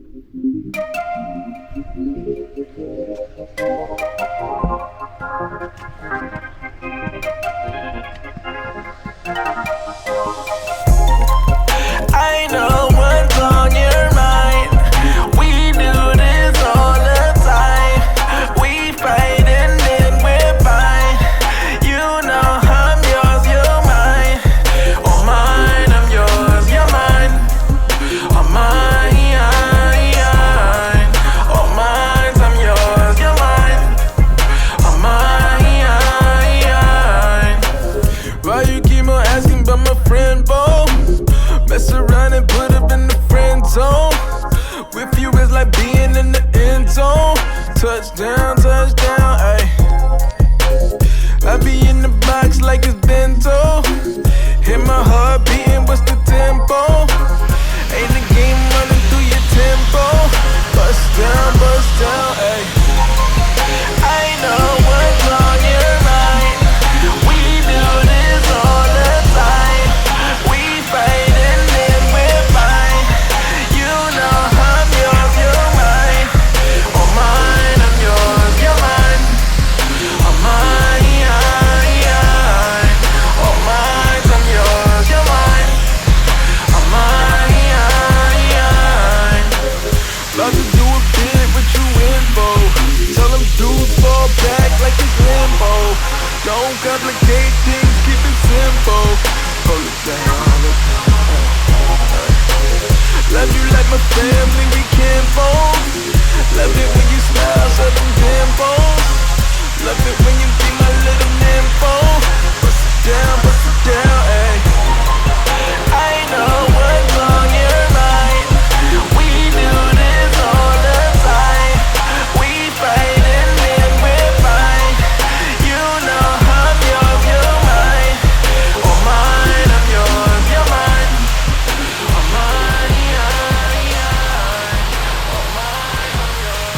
I know what's on your mind. We do this all the time. We fight and then we're fine. You know I'm yours, you're mine. Oh mine, I'm yours, you're mine. Oh mine, oh mine, I'm yours, you're mine. Oh mine. Why you keep on asking about my friend, Bo? Mess around and put up in the friend zone. With you it's like being in the end zone. Touchdown, touchdown, ayy. I be in the box like it's bento. Hit my heart beating, what's the tempo? Ain't the game running through your tempo. Bust down, ayy. I know what's on your mind. We do this all the time. We fight and then we're fine. You know I'm yours, you're mine. Oh mine, I'm yours, you're mine. Oh mine, oh mine, I'm yours, you're mine. Oh mine. About to do a bit, what you in for? Tell them dudes fall back like it's limbo. Don't complicate things, keep it simple. Hold it down, love you like my family, we kinfolk. Love it when you smile, so them dimples. Love it when you be my little nympho. Bust it down, ayy. I know what's on your mind. We do this all the time. We fight and then we're fine. You know I'm yours, you're mine. Oh mine, I'm yours, you're mine. Oh mine, oh mine, I'm yours.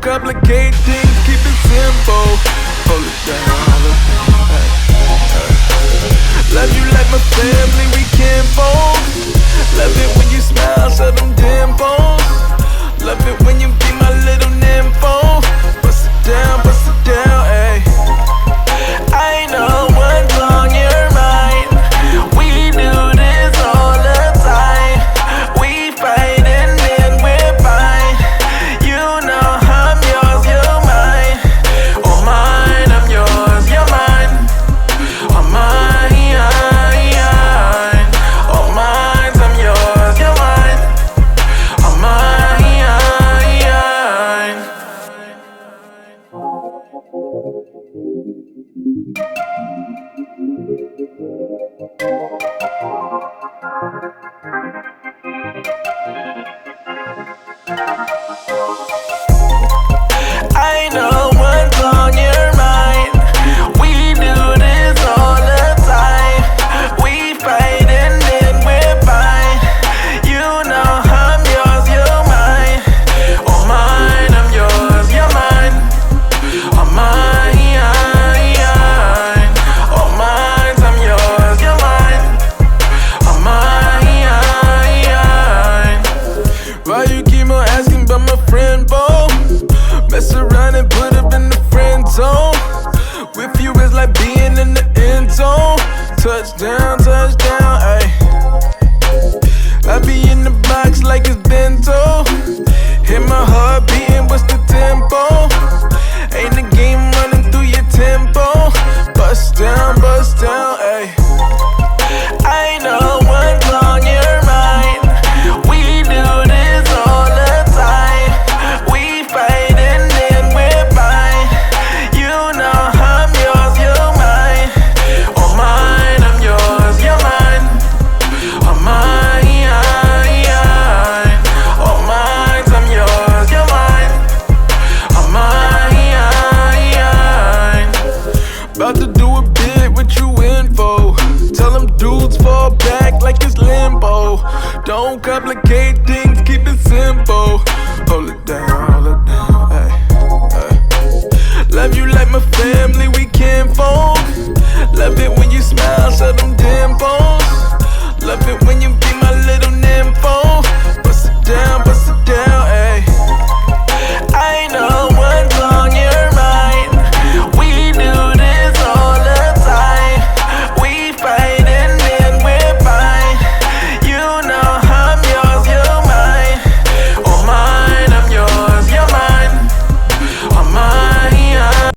Don't complicate things, keep it simple. Hold it down, hold it down. Hey, hey. Love you like my family, we kinfolk. Love it when you smile, show them dimples. Love it when you be my little nympho. Bust it down, ayy. I know what's on your mind. We do this all the time. We fight and then we're fine. You know I'm yours, you're mine. Oh mine, I'm yours, you're mine. Oh mine, oh mine, I'm yours, you're mine. Oh mine. I know what's on your mind. We do this all the time. We fight and then we're fine. You know I'm yours, you're mine. Oh mine, I'm yours, you're mine. Oh mine, oh mine, I'm yours, you're mine. Oh mine. Why you keep on asking about my friend, Bo? Mess around and put up in the friend zone. With you it's like being in the end zone. Touchdown, ayy. I be in the box like it's bento. Hit my heart beating, what's the tempo? Ain't the game running through your tempo. Bust down, ayy. I know what's on your mind. We do this all the time. We fight and then we're fine. You know I'm yours, you're mine. Oh mine, I'm yours, you're mine. Oh mine, oh mine, I'm yours, you're mine. Oh mine. About to do a bit, what you in for? Tell them dudes fall back like it's limbo. Don't complicate things, keep it simple. Hold it down, hey, hey. Love you like my family, we kinfolk. Love it when you smile, show them dimples. Love it